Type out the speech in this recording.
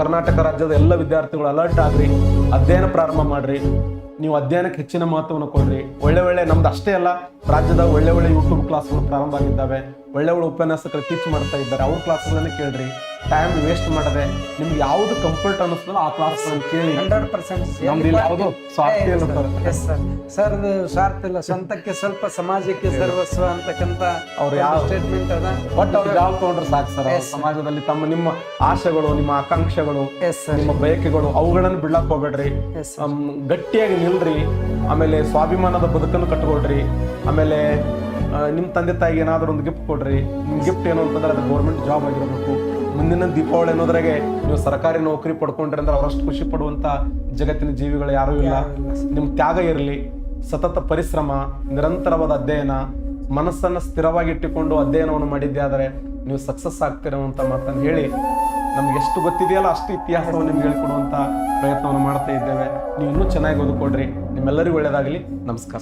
ಕರ್ನಾಟಕ ರಾಜ್ಯದ ಎಲ್ಲ ವಿದ್ಯಾರ್ಥಿಗಳು ಅಲರ್ಟ್ ಆಗ್ರಿ, ಅಧ್ಯಯನ ಪ್ರಾರಂಭ ಮಾಡ್ರಿ. ನೀವು ಅಧ್ಯಯನಕ್ಕೆ ಹೆಚ್ಚಿನ ಮಹತ್ವವನ್ನು ಕೊಡ್ರಿ. ಒಳ್ಳೆ ನಮ್ದು ಅಷ್ಟೇ ಅಲ್ಲ, ರಾಜ್ಯದ ಒಳ್ಳೆ ಯೂಟ್ಯೂಬ್ ಕ್ಲಾಸ್ಗಳು ಪ್ರಾರಂಭ ಆಗಿದ್ದಾವೆ. ಒಳ್ಳೆ ಉಪನ್ಯಾಸಕರು ಟೀಚ್ ಮಾಡ್ತಾ ಇದ್ದಾರೆ. ಅವ್ರ ಕ್ಲಾಸ್ಗಳನ್ನ ಕೇಳ್ರಿ. ಟೈಮ್ ವೇಸ್ಟ್ ಮಾಡದೆ ನಿಮ್ಗೆ ಯಾವ್ದು ಕಂಫರ್ಟ್ ಅನ್ನಿಸ್ತದೋ ಆ ಕ್ಲಾಸ್ ಕೇಳಿ. 100% ನಮ್ದು ಇಲ್ಲಿ ಯಾವುದು ಸ್ವಾರ್ಥ ಇಲ್ಲ ಸರ್. ಸ್ವಾರ್ಥ ಇಲ್ಲ, ಸ್ವಂತಕ್ಕೆ ಸ್ವಲ್ಪ ಸಮಾಜಕ್ಕೆ ಸರ್ವಸ್ವ ಅಂತಕ್ಕಂಥ ಅವ್ರು ಯಾವ ಸ್ಟೇಟ್ಮೆಂಟ್ ಅದ. ಬಟ್ ಅವ್ರು ಜಾಬ್ ತಗೊಂಡ್ರೆ ಸಾಕು ಸರ್. ಸಮಾಜದಲ್ಲಿ ನಿಮ್ಮ ಆಶೆಗಳು, ನಿಮ್ಮ ಆಕಾಂಕ್ಷೆಗಳು, ನಿಮ್ಮ ಬಯಕೆಗಳು ಅವುಗಳನ್ನು ಬಿಡ್ಲಾಕ್ ಹೋಗ್ಬೇಡ್ರಿ. ಗಟ್ಟಿಯಾಗಿ ನಿಲ್ರಿ. ಆಮೇಲೆ ಸ್ವಾಭಿಮಾನದ ಬದುಕನ್ನು ಕಟ್ಕೊಳ್ರಿ. ಆಮೇಲೆ ನಿಮ್ಮ ತಂದೆ ತಾಯಿಗೆ ಏನಾದರೂ ಒಂದು ಗಿಫ್ಟ್ ಕೊಡ್ರಿ. ನಿಮ್ ಗಿಫ್ಟ್ ಏನು ಅಂತಂದ್ರೆ ಅದು ಗೌರ್ಮೆಂಟ್ ಜಾಬ್ ಆಗಿರಬೇಕು. ಮುಂದಿನ ದೀಪಾವಳಿ ಅನ್ನೋದ್ರಾಗೆ ನೀವು ಸರ್ಕಾರಿ ನೌಕರಿ ಪಡ್ಕೊಂಡ್ರಿ ಅಂದ್ರೆ ಅವರಷ್ಟು ಖುಷಿ ಪಡುವಂತ ಜಗತ್ತಿನ ಜೀವಿಗಳು ಯಾರೂ ಇಲ್ಲ. ನಿಮ್ ತ್ಯಾಗ ಇರಲಿ, ಸತತ ಪರಿಶ್ರಮ, ನಿರಂತರವಾದ ಅಧ್ಯಯನ, ಮನಸ್ಸನ್ನು ಸ್ಥಿರವಾಗಿ ಇಟ್ಟುಕೊಂಡು ಅಧ್ಯಯನವನ್ನು ಮಾಡಿದ್ದೆ ಆದರೆ ನೀವು ಸಕ್ಸಸ್ ಆಗ್ತೀರೋ ಅಂತ ಮಾತನ್ನು ಹೇಳಿ, ನಮ್ಗೆ ಎಷ್ಟು ಗೊತ್ತಿದೆಯಲ್ಲ ಅಷ್ಟು ಇತಿಹಾಸವನ್ನು ನಿಮ್ಗೆ ಹೇಳಿಕೊಡುವಂತ ಪ್ರಯತ್ನವನ್ನು ಮಾಡ್ತಾ ಇದ್ದೇವೆ. ನೀವು ಇನ್ನೂ ಚೆನ್ನಾಗಿ ಓದಿಕೊಡ್ರಿ. ನಿಮ್ಮೆಲ್ಲರಿಗೂ ಒಳ್ಳೆಯದಾಗಲಿ. ನಮಸ್ಕಾರ.